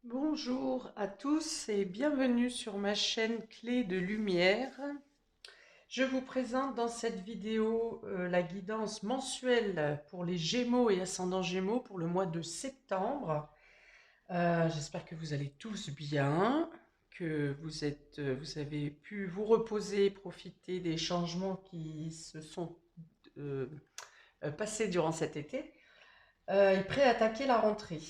Bonjour à tous et bienvenue sur ma chaîne Clé de Lumière. Je vous présente dans cette vidéo la guidance mensuelle pour les Gémeaux et ascendants Gémeaux pour le mois de septembre. J'espère que vous allez tous bien, que vous avez pu vous reposer, profiter des changements qui se sont euh, passés durant cet été. Est prêt à attaquer la rentrée.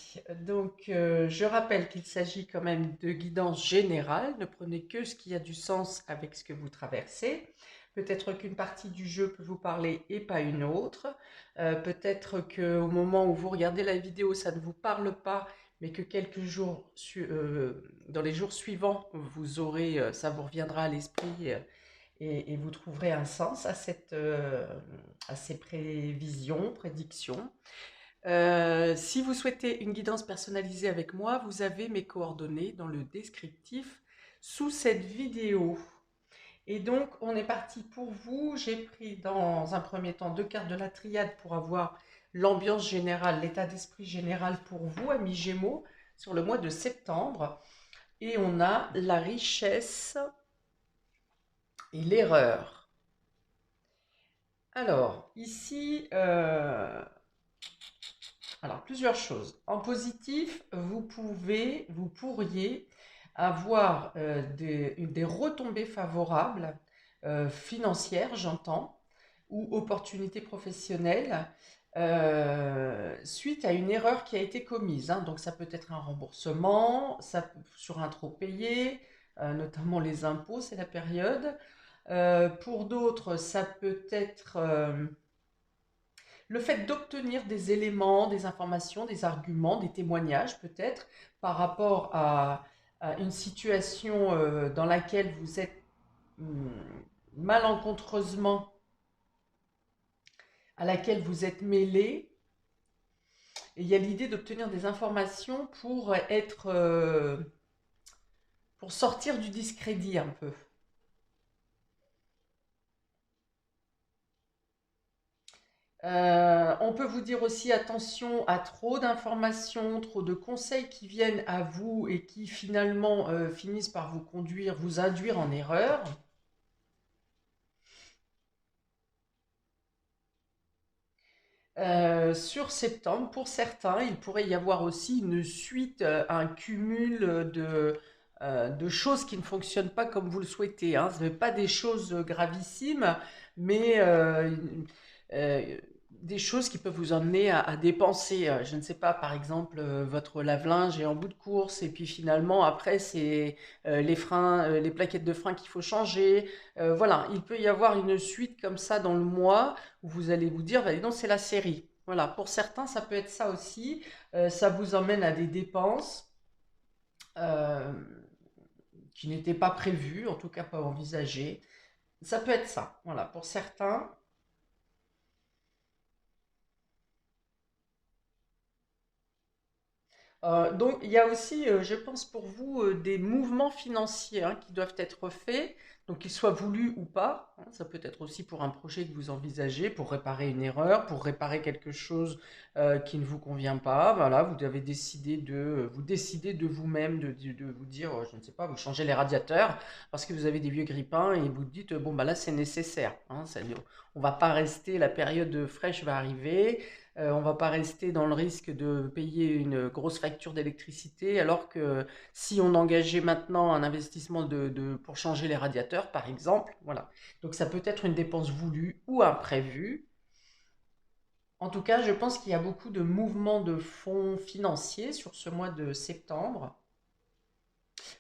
Donc, je rappelle qu'il s'agit quand même de guidance générale. Ne prenez que ce qui a du sens avec ce que vous traversez. Peut-être qu'une partie du jeu peut vous parler et pas une autre. Peut-être qu'au moment où vous regardez la vidéo, ça ne vous parle pas, mais que dans les jours suivants, ça vous reviendra à l'esprit et vous trouverez un sens à ces prévisions, prédictions. Si vous souhaitez une guidance personnalisée avec moi, vous avez mes coordonnées dans le descriptif sous cette vidéo. Et donc, on est parti pour vous. J'ai pris dans un premier temps 2 cartes de la triade pour avoir l'ambiance générale, l'état d'esprit général pour vous, amis Gémeaux, sur le mois de septembre. Et on a la richesse et l'erreur. Alors, ici, plusieurs choses. En positif, vous pourriez avoir des retombées favorables, financières, j'entends, ou opportunités professionnelles, suite à une erreur qui a été commise, hein. Donc ça peut être un remboursement, sur un trop payé, notamment les impôts, c'est la période. Pour d'autres, ça peut être le fait d'obtenir des éléments, des informations, des arguments, des témoignages peut-être par rapport à une situation dans laquelle vous êtes hum, malencontreusement, à laquelle vous êtes mêlé. Et il y a l'idée d'obtenir des informations pour sortir du discrédit un peu. On peut vous dire aussi attention à trop d'informations, trop de conseils qui viennent à vous et qui finalement finissent par vous induire en erreur. Sur septembre, pour certains, il pourrait y avoir aussi une suite, un cumul de choses qui ne fonctionnent pas comme vous le souhaitez, hein. Ce n'est pas des choses gravissimes, mais euh, des choses qui peuvent vous emmener à dépenser. Je ne sais pas, par exemple, votre lave-linge est en bout de course et puis finalement, après, c'est les freins, les plaquettes de frein qu'il faut changer. Voilà, il peut y avoir une suite comme ça dans le mois où vous allez vous dire, bah, dis donc, c'est la série. Voilà, pour certains, ça peut être ça aussi. Ça vous emmène à des dépenses euh, qui n'étaient pas prévues, en tout cas pas envisagées. Ça peut être ça. Voilà, pour certains. Donc, il y a aussi, je pense pour vous, des mouvements financiers hein, qui doivent être faits, donc qu'ils soient voulus ou pas, hein. Ça peut être aussi pour un projet que vous envisagez, pour réparer une erreur, pour réparer quelque chose qui ne vous convient pas. Voilà, vous décidez de vous-même de vous dire, je ne sais pas, vous changez les radiateurs parce que vous avez des vieux grippins et vous dites, bon, bah là, c'est nécessaire, hein. On va pas rester, la période fraîche va arriver. On ne va pas rester dans le risque de payer une grosse facture d'électricité, alors que si on engageait maintenant un investissement pour changer les radiateurs, par exemple, voilà. Donc ça peut être une dépense voulue ou imprévue. En tout cas, je pense qu'il y a beaucoup de mouvements de fonds financiers sur ce mois de septembre.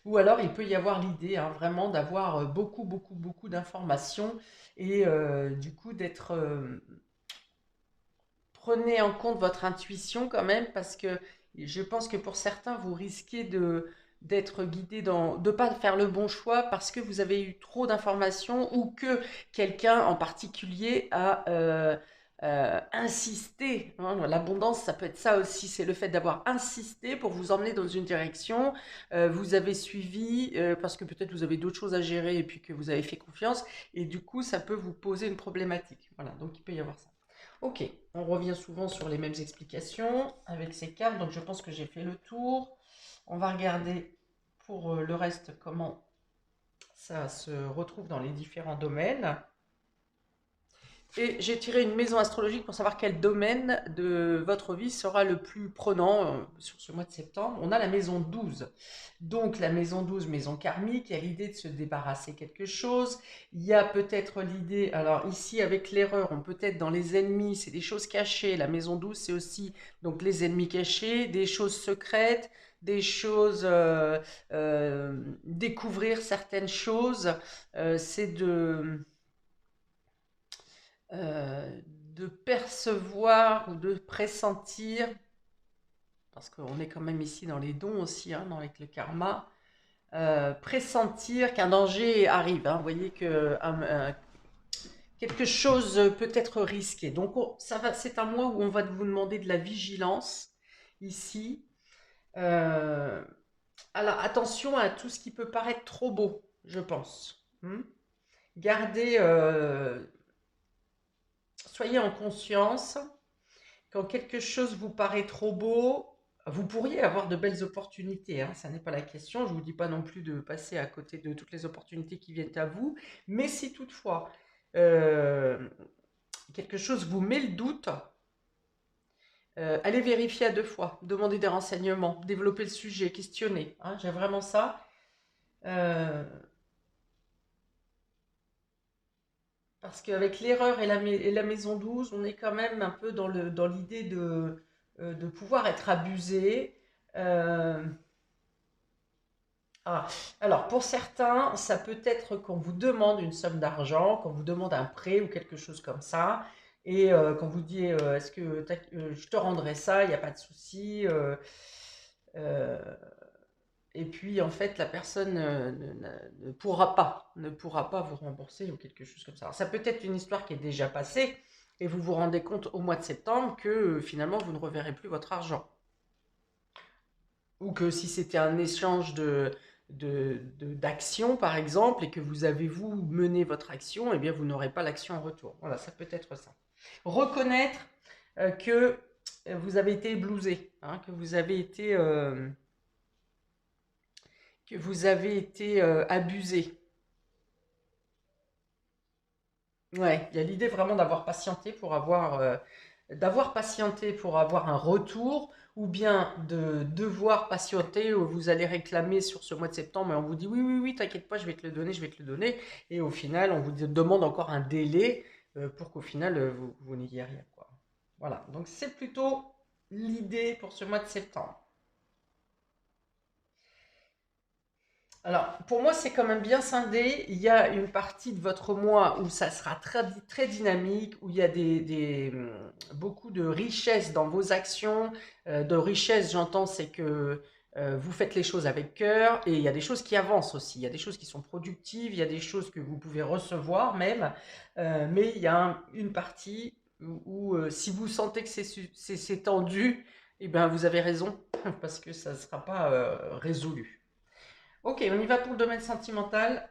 Ou alors, il peut y avoir l'idée hein, vraiment d'avoir beaucoup, beaucoup, beaucoup d'informations et du coup prenez en compte votre intuition quand même parce que je pense que pour certains, vous risquez d'être guidé de pas faire le bon choix parce que vous avez eu trop d'informations ou que quelqu'un en particulier a insisté, hein. L'abondance, ça peut être ça aussi, c'est le fait d'avoir insisté pour vous emmener dans une direction. Vous avez suivi parce que peut-être vous avez d'autres choses à gérer et puis que vous avez fait confiance et du coup, ça peut vous poser une problématique. Voilà, donc il peut y avoir ça. Ok, on revient souvent sur les mêmes explications avec ces cartes, donc je pense que j'ai fait le tour. On va regarder pour le reste comment ça se retrouve dans les différents domaines. Et j'ai tiré une maison astrologique pour savoir quel domaine de votre vie sera le plus prenant sur ce mois de septembre. On a la maison 12. Donc la maison 12, maison karmique, il y a l'idée de se débarrasser quelque chose. Il y a peut-être l'idée, alors ici avec l'erreur, on peut être dans les ennemis, c'est des choses cachées. La maison 12, c'est aussi donc les ennemis cachés, des choses secrètes, des choses, découvrir certaines choses. C'est de percevoir ou de pressentir, parce qu'on est quand même ici dans les dons aussi, hein, avec le karma, pressentir qu'un danger arrive. Hein. Vous voyez que quelque chose peut être risqué. Donc c'est un mois où on va vous demander de la vigilance ici. Euh, alors attention à tout ce qui peut paraître trop beau, je pense. Gardez, soyez en conscience. Quand quelque chose vous paraît trop beau, vous pourriez avoir de belles opportunités, hein, ça n'est pas la question. Je ne vous dis pas non plus de passer à côté de toutes les opportunités qui viennent à vous. Mais si toutefois euh, quelque chose vous met le doute, allez vérifier à 2 fois, demandez des renseignements, développer le sujet, questionner. Hein, j'ai vraiment ça. Euh, Parce qu'avec l'erreur et la maison 12, on est quand même un peu dans l'idée de pouvoir être abusé. Euh, alors, pour certains, ça peut être qu'on vous demande une somme d'argent, qu'on vous demande un prêt ou quelque chose comme ça, et qu'on vous dit est-ce que je te rendrai ça, il n'y a pas de souci. Euh, et puis, en fait, la personne ne pourra pas vous rembourser ou quelque chose comme ça. Alors, ça peut être une histoire qui est déjà passée, et vous vous rendez compte au mois de septembre que finalement, vous ne reverrez plus votre argent. Ou que si c'était un échange d'actions, par exemple, et que vous avez, vous, mené votre action, eh bien, vous n'aurez pas l'action en retour. Voilà, ça peut être ça. Reconnaître que vous avez été blousé, hein, que vous avez été abusé. Ouais, il y a l'idée vraiment d'avoir patienté pour avoir un retour, ou bien de devoir patienter, où vous allez réclamer sur ce mois de septembre, et on vous dit oui, oui, oui, t'inquiète pas, je vais te le donner, je vais te le donner, et au final, on vous demande encore un délai pour qu'au final, vous n'ayez rien, quoi. Voilà, donc c'est plutôt l'idée pour ce mois de septembre. Alors, pour moi, c'est quand même bien scindé. Il y a une partie de votre mois où ça sera très dynamique, où il y a beaucoup de richesse dans vos actions. De richesse, j'entends, c'est que vous faites les choses avec cœur, et il y a des choses qui avancent aussi. Il y a des choses qui sont productives, il y a des choses que vous pouvez recevoir même. Mais il y a une partie où, si vous sentez que c'est tendu, eh ben, vous avez raison, parce que ça ne sera pas résolu. Ok, on y va pour le domaine sentimental.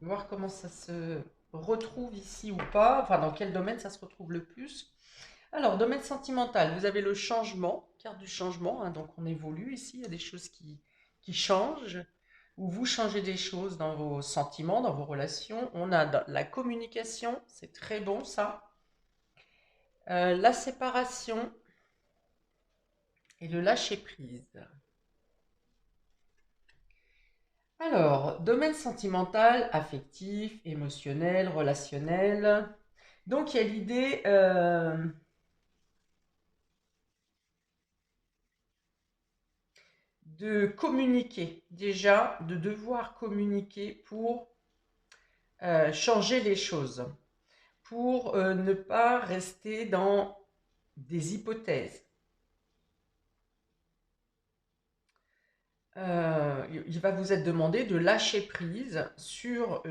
Voir comment ça se retrouve ici ou pas. Enfin, dans quel domaine ça se retrouve le plus. Alors, domaine sentimental, vous avez le changement, carte du changement. Hein, donc, on évolue ici. Il y a des choses qui changent. Ou vous changez des choses dans vos sentiments, dans vos relations. On a la communication, c'est très bon ça. La séparation et le lâcher prise. Alors, domaine sentimental, affectif, émotionnel, relationnel. Donc, il y a l'idée de communiquer, déjà, de devoir communiquer pour changer les choses, pour ne pas rester dans des hypothèses. Il va vous être demandé de lâcher prise sur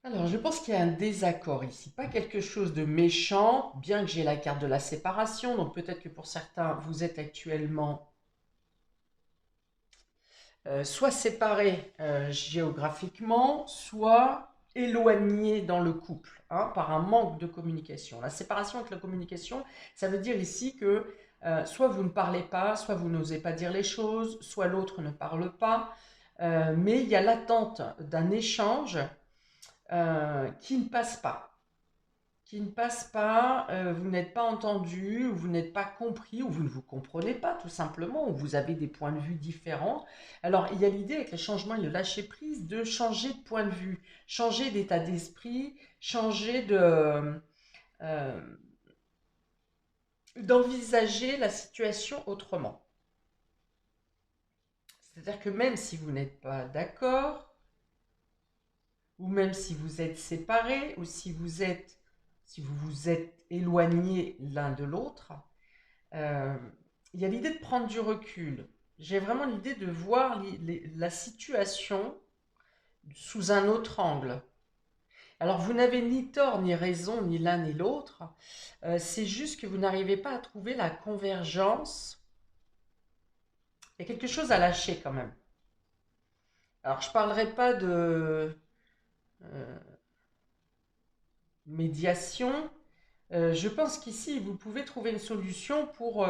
alors, je pense qu'il y a un désaccord ici, pas quelque chose de méchant, bien que j'ai la carte de la séparation, donc peut-être que pour certains, vous êtes actuellement soit séparés géographiquement, soit éloigné dans le couple, hein, par un manque de communication. La séparation avec la communication, ça veut dire ici que soit vous ne parlez pas, soit vous n'osez pas dire les choses, soit l'autre ne parle pas, mais il y a l'attente d'un échange qui ne passe pas. Qui ne passe pas, vous n'êtes pas entendu, ou vous n'êtes pas compris, ou vous ne vous comprenez pas tout simplement, ou vous avez des points de vue différents. Alors il y a l'idée avec le changement et le lâcher prise de changer de point de vue, changer d'état d'esprit, changer euh, d'envisager la situation autrement. C'est-à-dire que même si vous n'êtes pas d'accord, ou même si vous êtes séparés, ou si vous vous êtes éloignés l'un de l'autre, euh, il y a l'idée de prendre du recul. J'ai vraiment l'idée de voir la situation sous un autre angle. Alors, vous n'avez ni tort ni raison, ni l'un ni l'autre. C'est juste que vous n'arrivez pas à trouver la convergence. Il y a quelque chose à lâcher quand même. Alors, je ne parlerai pas de euh, médiation. Je pense qu'ici, vous pouvez trouver une solution pour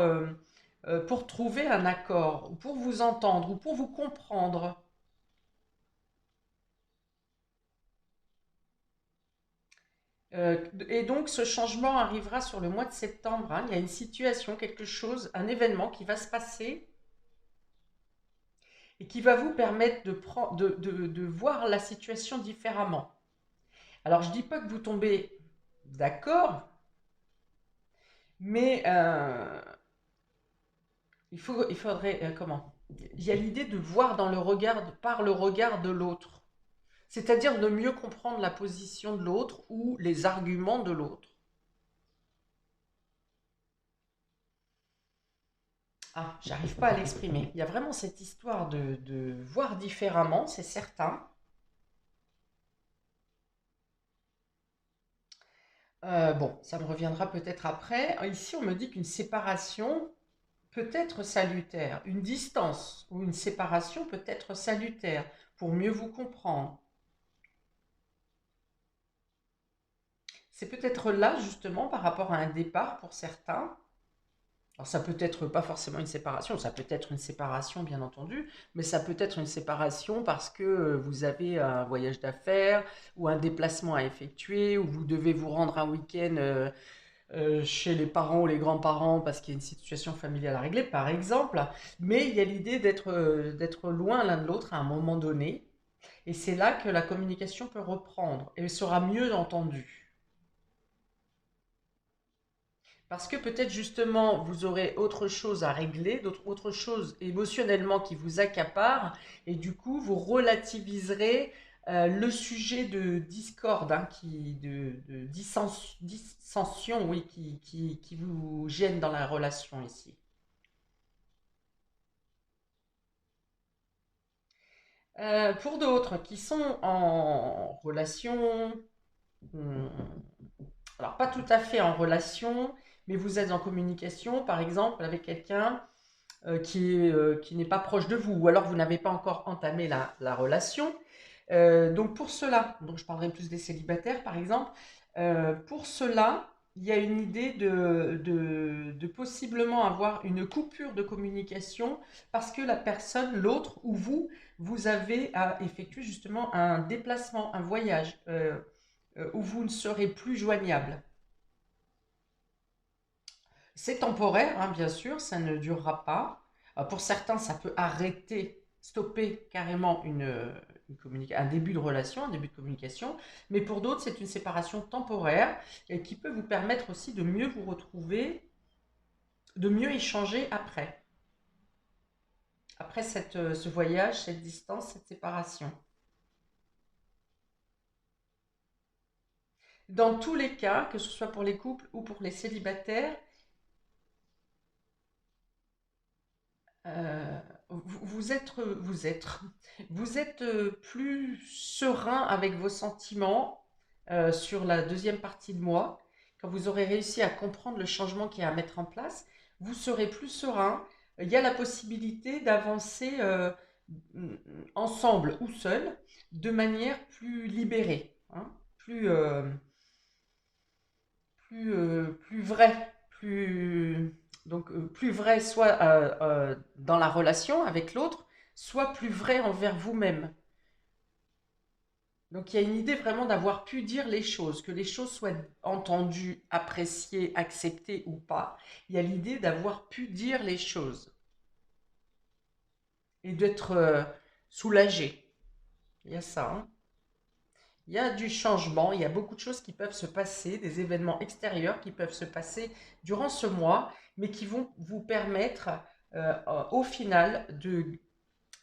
trouver un accord, ou pour vous entendre, ou pour vous comprendre. Et donc, ce changement arrivera sur le mois de septembre, hein. Il y a une situation, quelque chose, un événement qui va se passer et qui va vous permettre de voir la situation différemment. Alors, je ne dis pas que vous tombez d'accord, mais il faudrait, comment? Il y a l'idée de voir dans le regard, par le regard de l'autre. C'est-à-dire de mieux comprendre la position de l'autre ou les arguments de l'autre. Ah, j'arrive pas à l'exprimer. Il y a vraiment cette histoire de voir différemment, c'est certain. Bon, ça me reviendra peut-être après. Ici, on me dit qu'une séparation peut être salutaire. Une distance ou une séparation peut être salutaire pour mieux vous comprendre. C'est peut-être là, justement, par rapport à un départ pour certains. Alors ça peut être pas forcément une séparation, ça peut être une séparation bien entendu, mais ça peut être une séparation parce que vous avez un voyage d'affaires ou un déplacement à effectuer ou vous devez vous rendre un week-end chez les parents ou les grands-parents parce qu'il y a une situation familiale à régler par exemple, mais il y a l'idée d'être loin l'un de l'autre à un moment donné et c'est là que la communication peut reprendre et sera mieux entendue. Parce que peut-être justement, vous aurez autre chose à régler, autre chose émotionnellement qui vous accapare, et du coup, vous relativiserez le sujet de discorde, hein, dissension, oui, qui vous gêne dans la relation ici. Pour d'autres qui sont en relation, hum, alors pas tout à fait en relation, mais vous êtes en communication, par exemple, avec quelqu'un qui n'est pas proche de vous, ou alors vous n'avez pas encore entamé la relation. Donc pour cela, donc je parlerai plus des célibataires par exemple, pour cela, il y a une idée de possiblement avoir une coupure de communication parce que la personne, l'autre ou vous, vous avez à effectuer justement un déplacement, un voyage où vous ne serez plus joignable. C'est temporaire, hein, bien sûr, ça ne durera pas. Pour certains, ça peut arrêter, stopper carrément un début de relation, un début de communication, mais pour d'autres, c'est une séparation temporaire et qui peut vous permettre aussi de mieux vous retrouver, de mieux échanger après ce voyage, cette distance, cette séparation. Dans tous les cas, que ce soit pour les couples ou pour les célibataires, euh, vous êtes plus serein avec vos sentiments sur la deuxième partie de mois. Quand vous aurez réussi à comprendre le changement qu'il y a à mettre en place, vous serez plus serein. Il y a la possibilité d'avancer ensemble ou seul de manière plus libérée. hein, plus vrai, plus vrai soit dans la relation avec l'autre, soit plus vrai envers vous-même. Donc il y a une idée vraiment d'avoir pu dire les choses, que les choses soient entendues, appréciées, acceptées ou pas. Il y a l'idée d'avoir pu dire les choses et d'être soulagé. Il y a ça, hein. Il y a du changement, il y a beaucoup de choses qui peuvent se passer, des événements extérieurs qui peuvent se passer durant ce mois, mais qui vont vous permettre au final de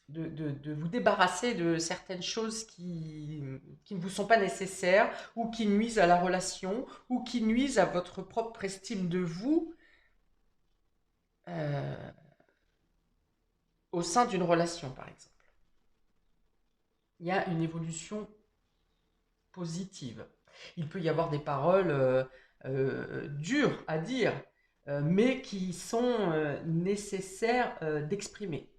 vous débarrasser de certaines choses qui ne vous sont pas nécessaires ou qui nuisent à la relation ou qui nuisent à votre propre estime de vous euh, au sein d'une relation, par exemple. Il y a une évolution positive. Il peut y avoir des paroles dures à dire, mais qui sont nécessaires d'exprimer.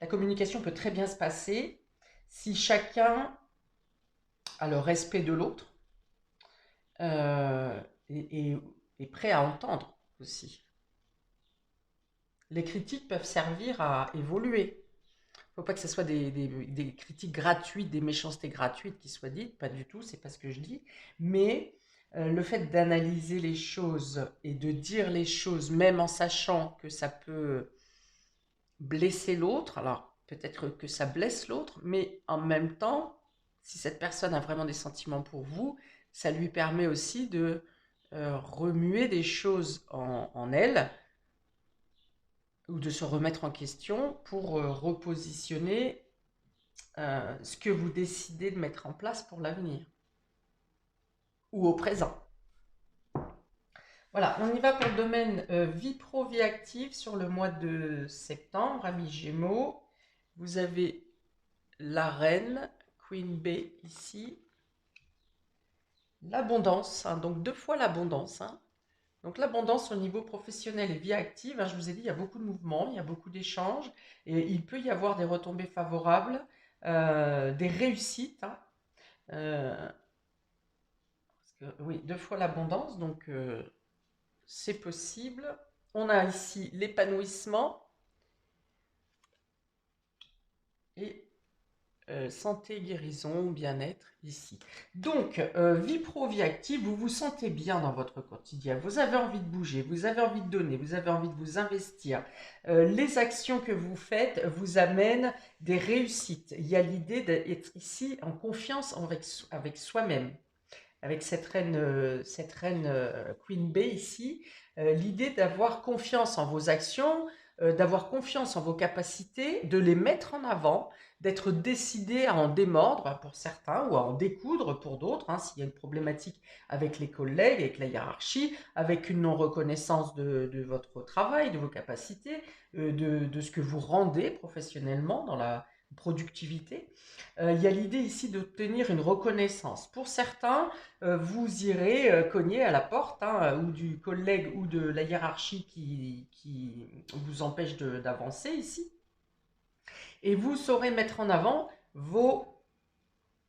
La communication peut très bien se passer si chacun a le respect de l'autre euh, et est prêt à entendre aussi. Les critiques peuvent servir à évoluer. Il ne faut pas que ce soit des critiques gratuites, des méchancetés gratuites qui soient dites, pas du tout, c'est pas ce que je dis. Mais le fait d'analyser les choses et de dire les choses, même en sachant que ça peut blesser l'autre, alors peut-être que ça blesse l'autre, mais en même temps, si cette personne a vraiment des sentiments pour vous, ça lui permet aussi de remuer des choses en elle ou de se remettre en question pour repositionner ce que vous décidez de mettre en place pour l'avenir ou au présent. Voilà, on y va pour le domaine vie pro, vie active sur le mois de septembre, amis Gémeaux. Vous avez la reine, Queen B ici. L'abondance, hein, donc 2 fois l'abondance. Hein. Donc l'abondance au niveau professionnel et vie active, hein, je vous ai dit, il y a beaucoup de mouvements, il y a beaucoup d'échanges, et il peut y avoir des retombées favorables, des réussites. Hein, euh, oui, 2 fois l'abondance, donc c'est possible. On a ici l'épanouissement et santé, guérison, bien-être ici. Donc, vie pro, vie active, vous vous sentez bien dans votre quotidien. Vous avez envie de bouger, vous avez envie de donner, vous avez envie de vous investir. Les actions que vous faites vous amènent des réussites. Il y a l'idée d'être ici en confiance avec soi-même. Avec cette reine Queen Bee ici, l'idée d'avoir confiance en vos actions, d'avoir confiance en vos capacités, de les mettre en avant, d'être décidé à en démordre pour certains ou à en découdre pour d'autres, hein, s'il y a une problématique avec les collègues, avec la hiérarchie, avec une non-reconnaissance de votre travail, de vos capacités, de ce que vous rendez professionnellement dans la productivité. Il y a l'idée ici d'obtenir une reconnaissance. Pour certains, vous irez cogner à la porte, hein, ou du collègue ou de la hiérarchie qui vous empêche d'avancer ici. Et vous saurez mettre en avant vos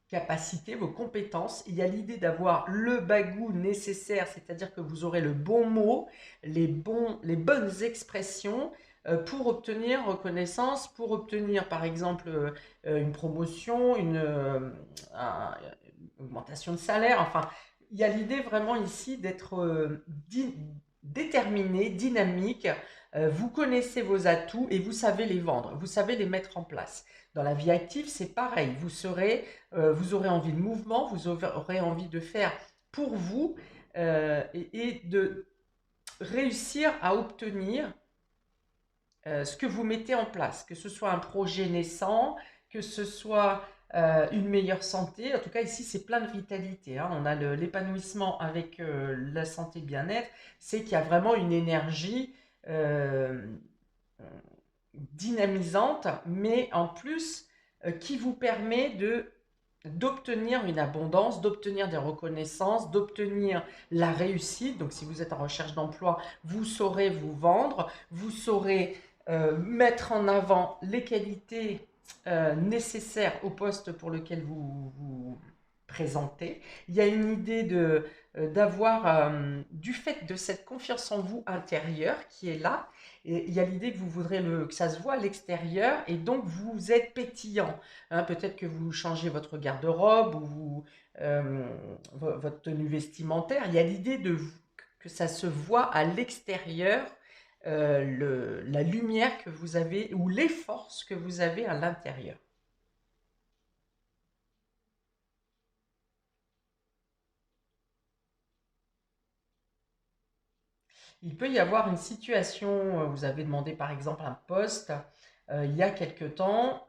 capacités, vos compétences. Il y a l'idée d'avoir le bagou nécessaire, c'est-à-dire que vous aurez le bon mot, les bonnes expressions pour obtenir reconnaissance, pour obtenir par exemple une promotion, une augmentation de salaire. Enfin, il y a l'idée vraiment ici d'être déterminé, dynamique. Vous connaissez vos atouts et vous savez les vendre, vous savez les mettre en place. Dans la vie active, c'est pareil. Vous aurez envie de mouvement, vous aurez envie de faire pour vous et de réussir à obtenir ce que vous mettez en place, que ce soit un projet naissant, que ce soit une meilleure santé. En tout cas, ici, c'est plein de vitalité. Hein. On a l'épanouissement avec la santé bien-être. C'est qu'il y a vraiment une énergie dynamisante, mais en plus qui vous permet d'obtenir une abondance, d'obtenir des reconnaissances, d'obtenir la réussite. Donc si vous êtes en recherche d'emploi, vous saurez vous vendre, vous saurez mettre en avant les qualités nécessaire au poste pour lequel vous vous présentez. Il y a une idée de d'avoir du fait de cette confiance en vous intérieure qui est là. Et il y a l'idée que vous voudrez que ça se voit à l'extérieur et donc vous êtes pétillant. Hein, peut-être que vous changez votre garde-robe ou euh, votre tenue vestimentaire. Il y a l'idée que ça se voit à l'extérieur, la lumière que vous avez ou les forces que vous avez à l'intérieur. Il peut y avoir une situation, vous avez demandé par exemple un poste il y a quelque temps,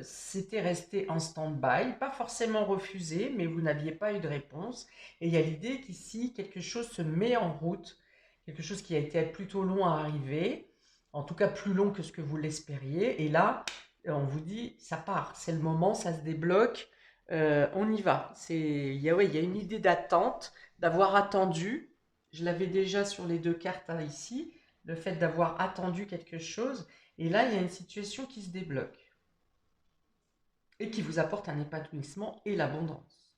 c'était resté en stand-by, pas forcément refusé, mais vous n'aviez pas eu de réponse. Et il y a l'idée qu'ici, quelque chose se met en route, quelque chose qui a été plutôt long à arriver, en tout cas plus long que ce que vous l'espériez. Et là, on vous dit, ça part, c'est le moment, ça se débloque, on y va. Ouais, il y a une idée d'attente, d'avoir attendu. Je l'avais déjà sur les deux cartes hein, ici, le fait d'avoir attendu quelque chose. Et là, il y a une situation qui se débloque et qui vous apporte un épanouissement et l'abondance.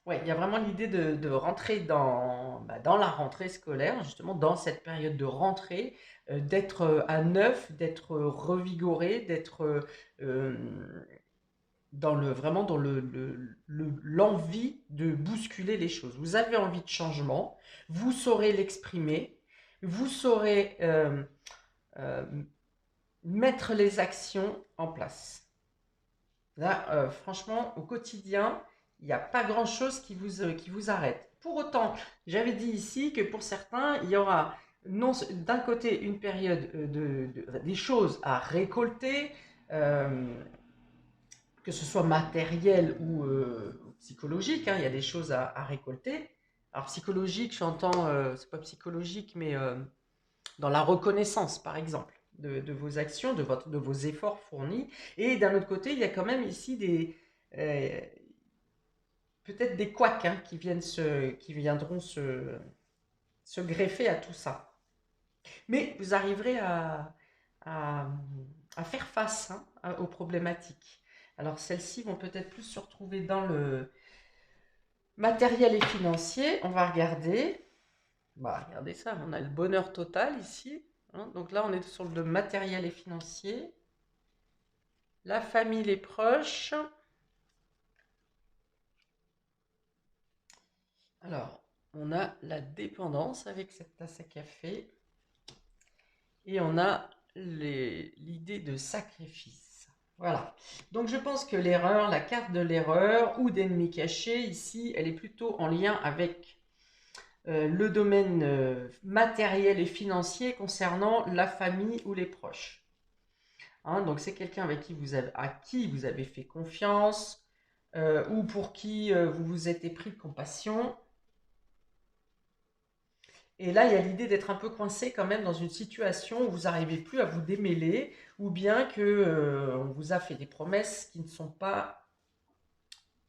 Ouais, il y a vraiment l'idée de rentrer dans la rentrée scolaire, justement dans cette période de rentrée, d'être à neuf, d'être revigoré, d'être vraiment dans l'envie de bousculer les choses. Vous avez envie de changement, vous saurez l'exprimer, vous saurez euh, mettre les actions en place. Là, franchement, au quotidien, il n'y a pas grand-chose qui vous arrête. Pour autant, j'avais dit ici que pour certains, il y aura non, d'un côté une période des choses à récolter, euh, que ce soit matériel ou psychologique, hein, il y a des choses à récolter. Alors psychologique, j'entends, c'est pas psychologique, mais dans la reconnaissance, par exemple, de vos actions, de vos efforts fournis. Et d'un autre côté, il y a quand même ici euh, peut-être des couacs hein, qui viendront se greffer à tout ça. Mais vous arriverez à, à faire face hein, aux problématiques. Alors celles-ci vont peut-être plus se retrouver dans le matériel et financier. On va regarder. Bah, regardez ça, on a le bonheur total ici. Hein. Donc là, on est sur le matériel et financier. La famille, les proches. Alors, on a la dépendance avec cette tasse à café. Et on a l'idée de sacrifice. Voilà. Donc je pense que l'erreur, la carte de l'erreur ou d'ennemi caché, ici, elle est plutôt en lien avec le domaine matériel et financier concernant la famille ou les proches. Hein, donc c'est quelqu'un à qui vous avez fait confiance ou pour qui vous vous êtes épris de compassion. Et là, il y a l'idée d'être un peu coincé quand même dans une situation où vous n'arrivez plus à vous démêler, ou bien que on vous a fait des promesses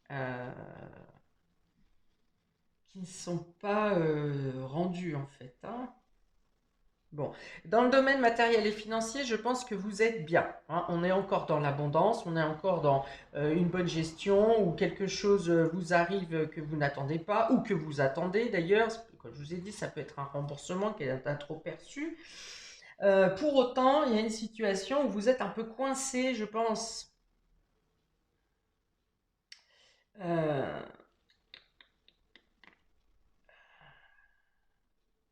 euh, qui ne sont pas rendues en fait. Hein. Bon, dans le domaine matériel et financier, je pense que vous êtes bien. Hein. On est encore dans l'abondance, on est encore dans une bonne gestion, ou quelque chose vous arrive que vous n'attendez pas, ou que vous attendez d'ailleurs. Comme je vous ai dit, ça peut être un remboursement qui est un trop perçu. Pour autant, il y a une situation où vous êtes un peu coincé, je pense, euh,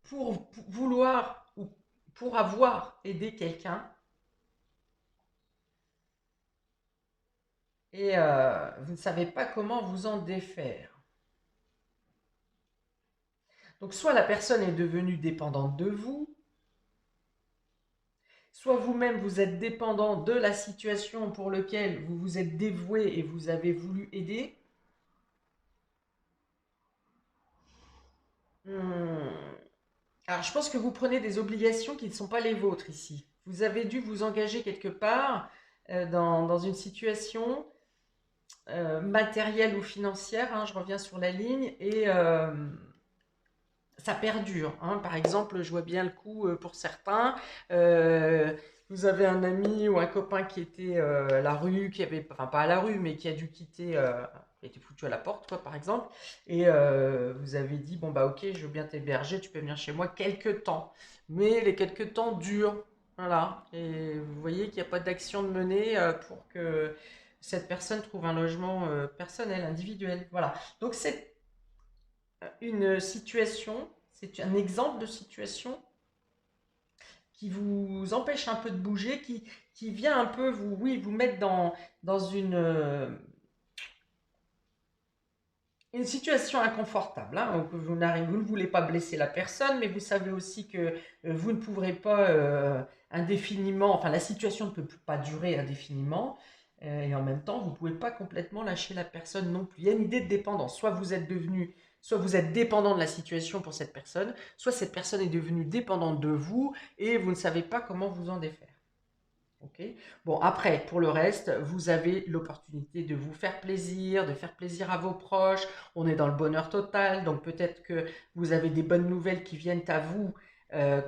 pour vouloir ou pour avoir aidé quelqu'un et vous ne savez pas comment vous en défaire. Donc soit la personne est devenue dépendante de vous, soit vous-même vous êtes dépendant de la situation pour laquelle vous vous êtes dévoué et vous avez voulu aider. Hmm. Alors je pense que vous prenez des obligations qui ne sont pas les vôtres ici. Vous avez dû vous engager quelque part dans une situation matérielle ou financière, hein, je reviens sur la ligne, et ça perdure, hein. Par exemple, je vois bien le coup pour certains. euh, Vous avez un ami ou un copain qui était à la rue, qui avait, enfin pas à la rue, mais qui a dû quitter, qui a été foutu à la porte, quoi, par exemple. Et vous avez dit, bon bah ok, je veux bien t'héberger, tu peux venir chez moi quelques temps. Mais les quelques temps durent, voilà. Et vous voyez qu'il n'y a pas d'action de mener pour que cette personne trouve un logement personnel, individuel. Voilà. Donc c'est une situation, c'est un exemple de situation qui vous empêche un peu de bouger, qui vient un peu vous, oui, vous mettre dans une situation inconfortable, hein. Donc, vous ne voulez pas blesser la personne, mais vous savez aussi que vous ne pourrez pas indéfiniment, enfin la situation ne peut pas durer indéfiniment, et en même temps, vous ne pouvez pas complètement lâcher la personne non plus. Il y a une idée de dépendance. Soit vous êtes dépendant de la situation pour cette personne, soit cette personne est devenue dépendante de vous et vous ne savez pas comment vous en défaire. Ok. Bon, après, pour le reste, vous avez l'opportunité de vous faire plaisir, de faire plaisir à vos proches. On est dans le bonheur total, donc peut-être que vous avez des bonnes nouvelles qui viennent à vous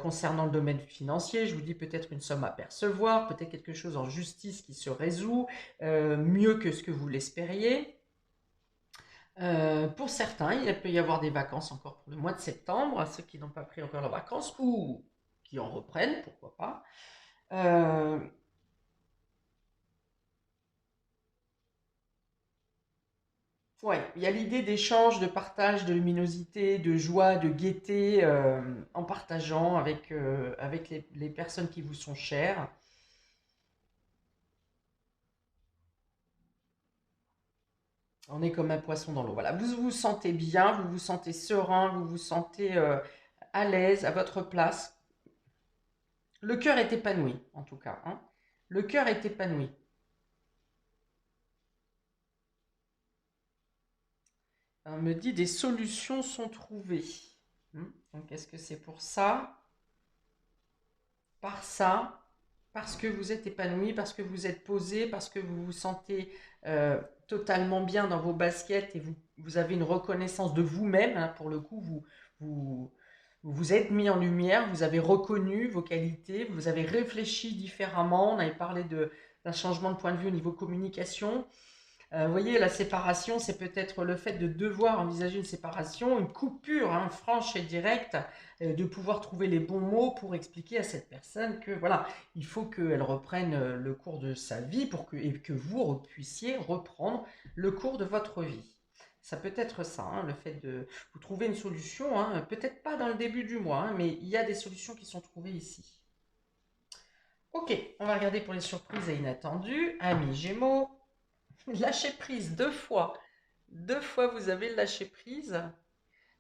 concernant le domaine financier. Je vous dis peut-être une somme à percevoir, peut-être quelque chose en justice qui se résout mieux que ce que vous l'espériez. Pour certains, il peut y avoir des vacances encore pour le mois de septembre, ceux qui n'ont pas pris encore leurs vacances ou qui en reprennent, pourquoi pas. Euh, Ouais, il y a l'idée d'échange, de partage, de luminosité, de joie, de gaieté en partageant avec les personnes qui vous sont chères. On est comme un poisson dans l'eau. Voilà, vous vous sentez bien, vous vous sentez serein, vous vous sentez à l'aise, à votre place. Le cœur est épanoui, en tout cas, hein. Le cœur est épanoui. On me dit des solutions sont trouvées. Donc, est-ce que c'est pour ça? Par ça, parce que vous êtes épanoui, parce que vous êtes posé, parce que vous vous sentez totalement bien dans vos baskets et vous avez une reconnaissance de vous-même, hein, pour le coup, vous, vous vous êtes mis en lumière, vous avez reconnu vos qualités, vous avez réfléchi différemment, on avait parlé d'un changement de point de vue au niveau communication. Vous voyez, la séparation, c'est peut-être le fait de devoir envisager une séparation, une coupure, hein, franche et directe, de pouvoir trouver les bons mots pour expliquer à cette personne que voilà, il faut qu'elle reprenne le cours de sa vie et que vous puissiez reprendre le cours de votre vie. Ça peut être ça, hein, le fait de vous trouver une solution, hein, peut-être pas dans le début du mois, hein, mais il y a des solutions qui sont trouvées ici. Ok, on va regarder pour les surprises et inattendues. Amis Gémeaux, lâcher prise deux fois. Deux fois, vous avez le lâcher prise.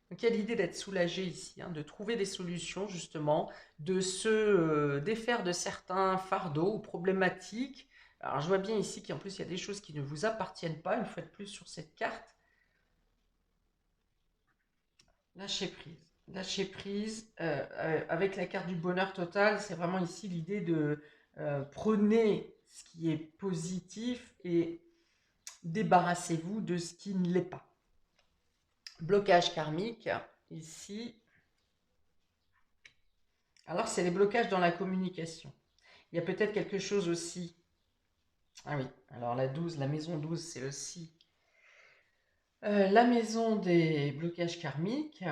Donc, il y a l'idée d'être soulagé ici, hein, de trouver des solutions, justement, de se défaire de certains fardeaux ou problématiques. Alors, je vois bien ici qu'en plus, il y a des choses qui ne vous appartiennent pas, une fois de plus, sur cette carte. Lâcher prise. Lâcher prise. Avec la carte du bonheur total, c'est vraiment ici l'idée de prenez ce qui est positif et débarrassez-vous de ce qui ne l'est pas. Blocage karmique, ici. Alors, c'est les blocages dans la communication. Il y a peut-être quelque chose aussi. Ah oui, alors la 12, la maison 12, c'est aussi la maison des blocages karmiques.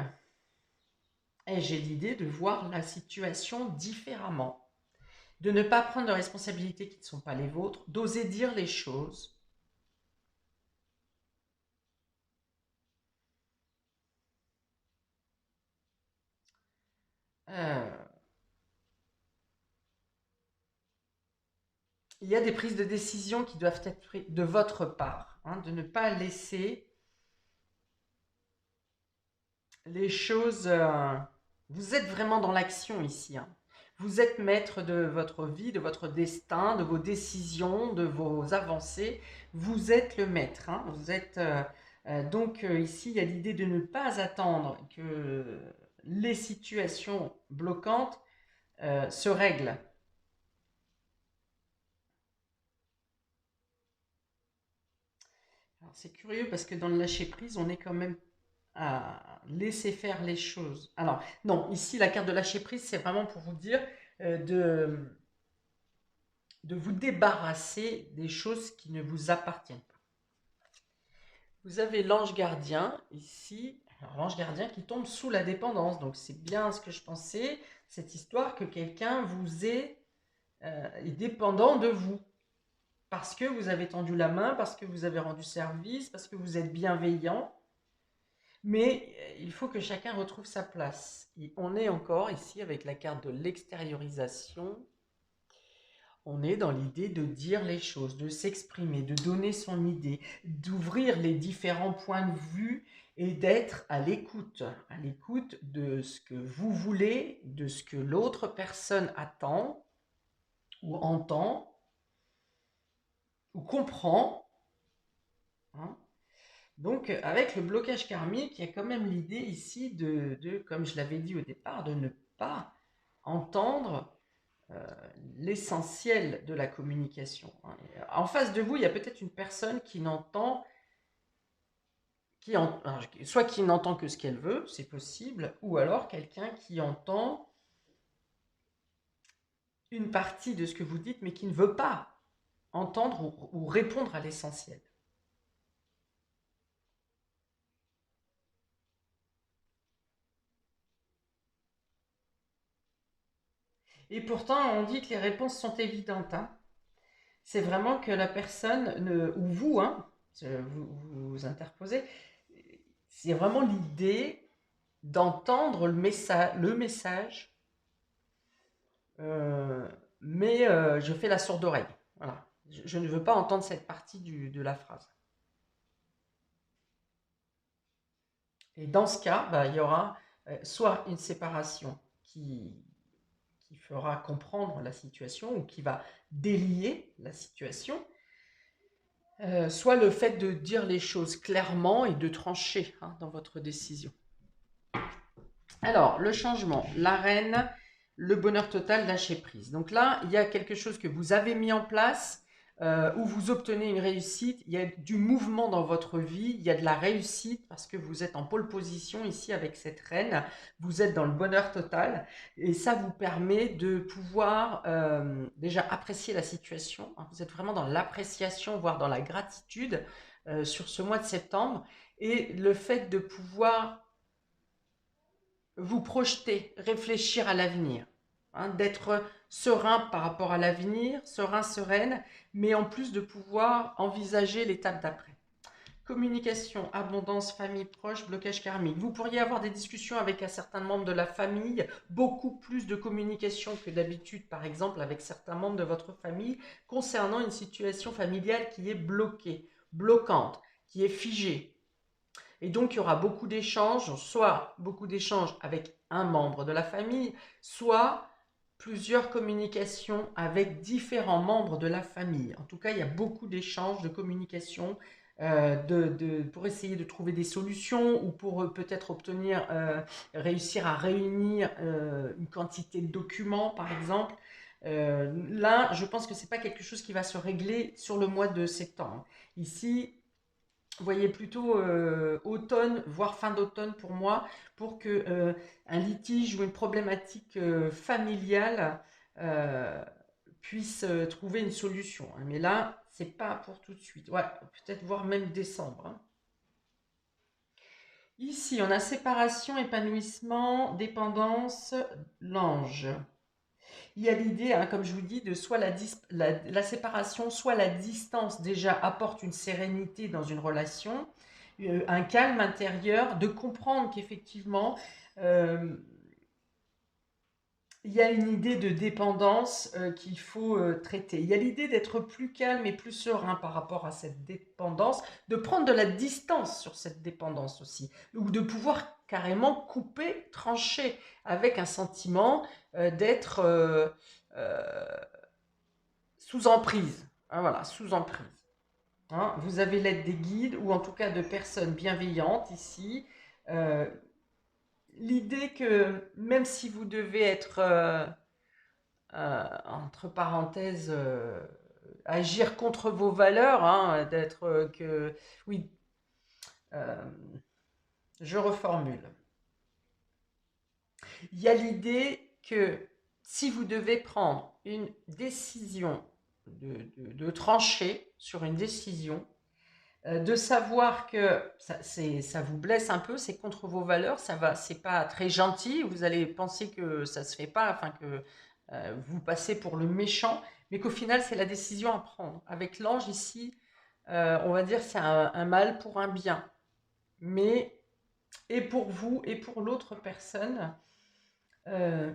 Et j'ai l'idée de voir la situation différemment. De ne pas prendre de responsabilités qui ne sont pas les vôtres, d'oser dire les choses. Euh, il y a des prises de décision qui doivent être prises de votre part, hein, de ne pas laisser les choses. Vous êtes vraiment dans l'action ici, hein. Vous êtes maître de votre vie, de votre destin, de vos décisions, de vos avancées. Vous êtes le maître, hein. Vous êtes donc ici, il y a l'idée de ne pas attendre que les situations bloquantes se règlent. Alors, c'est curieux parce que dans le lâcher prise, on est quand même à laisser faire les choses. Alors, non, ici, la carte de lâcher prise, c'est vraiment pour vous dire de vous débarrasser des choses qui ne vous appartiennent pas. Vous avez l'ange gardien ici, alors l'ange gardien qui tombe sous la dépendance. Donc c'est bien ce que je pensais, cette histoire que quelqu'un vous est dépendant de vous. Parce que vous avez tendu la main, parce que vous avez rendu service, parce que vous êtes bienveillant. Mais il faut que chacun retrouve sa place. Et on est encore ici avec la carte de l'extériorisation. On est dans l'idée de dire les choses, de s'exprimer, de donner son idée, d'ouvrir les différents points de vue et d'être à l'écoute de ce que vous voulez, de ce que l'autre personne attend ou entend ou comprend. Hein. Donc, avec le blocage karmique, il y a quand même l'idée ici comme je l'avais dit au départ, de ne pas entendre l'essentiel de la communication. En face de vous, il y a peut-être une personne qui n'entend, soit qui n'entend que ce qu'elle veut, c'est possible, ou alors quelqu'un qui entend une partie de ce que vous dites, mais qui ne veut pas entendre ou répondre à l'essentiel. Et pourtant, on dit que les réponses sont évidentes. Hein. C'est vraiment que la personne, ou vous, hein, vous interposez, c'est vraiment l'idée d'entendre le message, mais je fais la sourde oreille. Voilà. Je ne veux pas entendre cette partie de la phrase. Et dans ce cas, bah, il y aura soit une séparation qui fera comprendre la situation ou qui va délier la situation, soit le fait de dire les choses clairement et de trancher dans votre décision. Alors, le changement, la reine, le bonheur total, lâcher prise. Donc là, il y a quelque chose que vous avez mis en place où vous obtenez une réussite. Il y a du mouvement dans votre vie, il y a de la réussite parce que vous êtes en pole position ici avec cette reine. Vous êtes dans le bonheur total et ça vous permet de pouvoir déjà apprécier la situation. Vous êtes vraiment dans l'appréciation, voire dans la gratitude sur ce mois de septembre. Et le fait de pouvoir vous projeter, réfléchir à l'avenir, d'être serein par rapport à l'avenir, serein, sereine, mais en plus de pouvoir envisager l'étape d'après. Communication, abondance, famille proche, blocage karmique. Vous pourriez avoir des discussions avec un certain membre de la famille, beaucoup plus de communication que d'habitude, par exemple, avec certains membres de votre famille, concernant une situation familiale qui est bloquée, bloquante, qui est figée. Et donc, il y aura beaucoup d'échanges, soit beaucoup d'échanges avec un membre de la famille, soit plusieurs communications avec différents membres de la famille. En tout cas, il y a beaucoup d'échanges, de communications pour essayer de trouver des solutions ou pour peut-être réussir à réunir une quantité de documents, par exemple. Là, je pense que ce n'est pas quelque chose qui va se régler sur le mois de septembre. Ici, vous voyez plutôt automne, voire fin d'automne pour moi, pour que un litige ou une problématique familiale puisse trouver une solution. Hein. Mais là, c'est pas pour tout de suite. Ouais, peut-être voir même décembre. Hein. Ici, on a séparation, épanouissement, dépendance, l'ange. Il y a l'idée, hein, comme je vous dis, de soit la séparation, soit la distance déjà apporte une sérénité dans une relation, un calme intérieur, de comprendre qu'effectivement, euh, il y a une idée de dépendance qu'il faut traiter. Il y a l'idée d'être plus calme et plus serein par rapport à cette dépendance, de prendre de la distance sur cette dépendance aussi, ou de pouvoir carrément couper, trancher avec un sentiment d'être sous emprise. Hein, voilà, sous emprise. Hein, vous avez l'aide des guides ou en tout cas de personnes bienveillantes ici. Euh, L'idée que même si vous devez être entre parenthèses, agir contre vos valeurs, hein, d'être oui, euh, Je reformule. Il y a l'idée que si vous devez prendre une décision, de trancher sur une décision, de savoir que ça vous blesse un peu, c'est contre vos valeurs, c'est pas très gentil, vous allez penser que ça se fait pas, enfin que vous passez pour le méchant, mais qu'au final c'est la décision à prendre. Avec l'ange ici, on va dire c'est un mal pour un bien, mais et pour vous et pour l'autre personne, euh,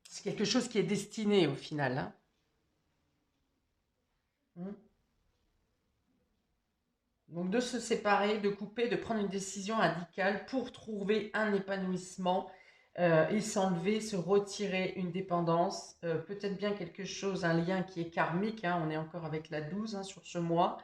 c'est quelque chose qui est destiné au final, hein. Donc de se séparer, de couper, de prendre une décision radicale pour trouver un épanouissement et s'enlever, se retirer une dépendance, peut-être bien quelque chose, un lien qui est karmique, hein, on est encore avec la 12 hein, sur ce mois.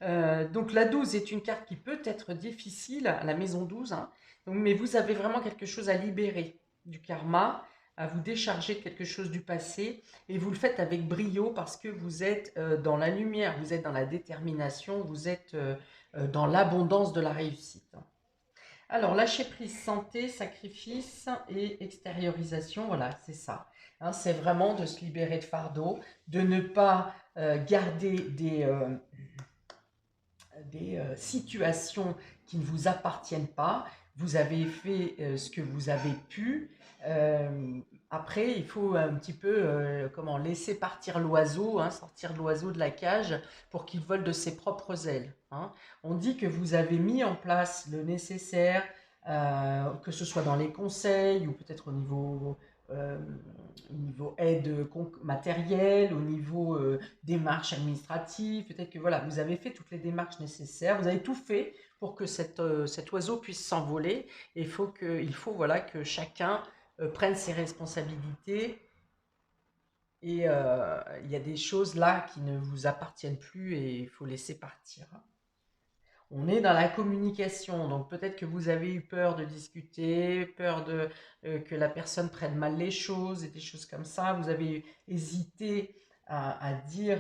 Donc la 12 est une carte qui peut être difficile, la maison 12, hein, donc, mais vous avez vraiment quelque chose à libérer du karma, à vous décharger de quelque chose du passé, et vous le faites avec brio parce que vous êtes dans la lumière, vous êtes dans la détermination, vous êtes dans l'abondance de la réussite. Alors, lâcher prise, santé, sacrifice et extériorisation, voilà, c'est ça. Hein, c'est vraiment de se libérer de fardeau, de ne pas garder des situations qui ne vous appartiennent pas. Vous avez fait ce que vous avez pu. Euh, Après, il faut un petit peu comment laisser partir l'oiseau, hein, sortir l'oiseau de la cage pour qu'il vole de ses propres ailes, hein. On dit que vous avez mis en place le nécessaire, que ce soit dans les conseils ou peut-être au niveau aide matérielle, au niveau démarches administratives, peut-être que voilà, vous avez fait toutes les démarches nécessaires, vous avez tout fait pour que cet oiseau puisse s'envoler. Et il faut voilà, que chacun prenne ses responsabilités. Et il y a des choses là qui ne vous appartiennent plus et il faut laisser partir. On est dans la communication, donc peut-être que vous avez eu peur de discuter, peur que la personne prenne mal les choses et des choses comme ça. Vous avez hésité à dire,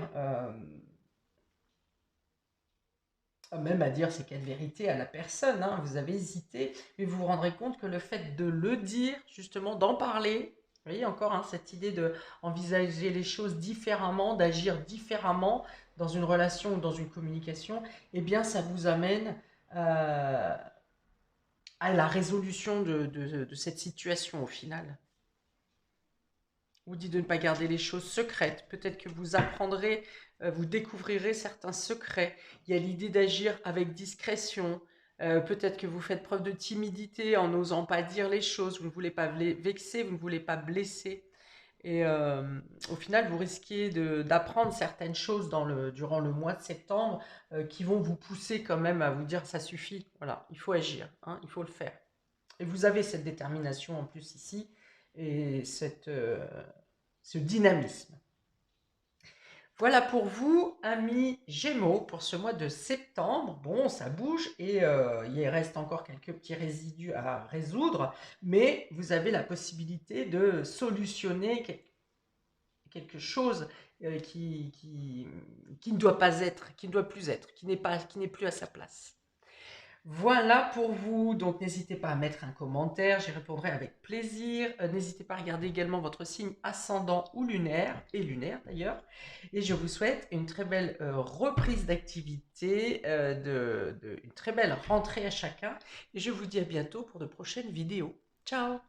même à dire c'est quelle vérité à la personne, hein. Vous avez hésité, mais vous vous rendrez compte que le fait de le dire, justement, d'en parler, vous voyez encore hein, cette idée de envisager les choses différemment, d'agir différemment dans une relation ou dans une communication, eh bien ça vous amène euh, à la résolution de cette situation au final. On vous dit de ne pas garder les choses secrètes. Peut-être que vous apprendrez, vous découvrirez certains secrets. Il y a l'idée d'agir avec discrétion. Peut-être que vous faites preuve de timidité en n'osant pas dire les choses. Vous ne voulez pas vexer, vous ne voulez pas blesser. Et au final, vous risquez d'apprendre certaines choses durant le mois de septembre qui vont vous pousser quand même à vous dire ça suffit. Voilà, il faut agir, hein, il faut le faire. Et vous avez cette détermination en plus ici et ce dynamisme. Voilà pour vous, amis Gémeaux, pour ce mois de septembre. Bon, ça bouge et il reste encore quelques petits résidus à résoudre, mais vous avez la possibilité de solutionner quelque chose qui ne doit pas être, qui ne doit plus être, qui n'est plus à sa place. Voilà pour vous, donc n'hésitez pas à mettre un commentaire, j'y répondrai avec plaisir. N'hésitez pas à regarder également votre signe ascendant ou lunaire, et lunaire d'ailleurs. Et je vous souhaite une très belle reprise d'activité, une très belle rentrée à chacun. Et je vous dis à bientôt pour de prochaines vidéos. Ciao!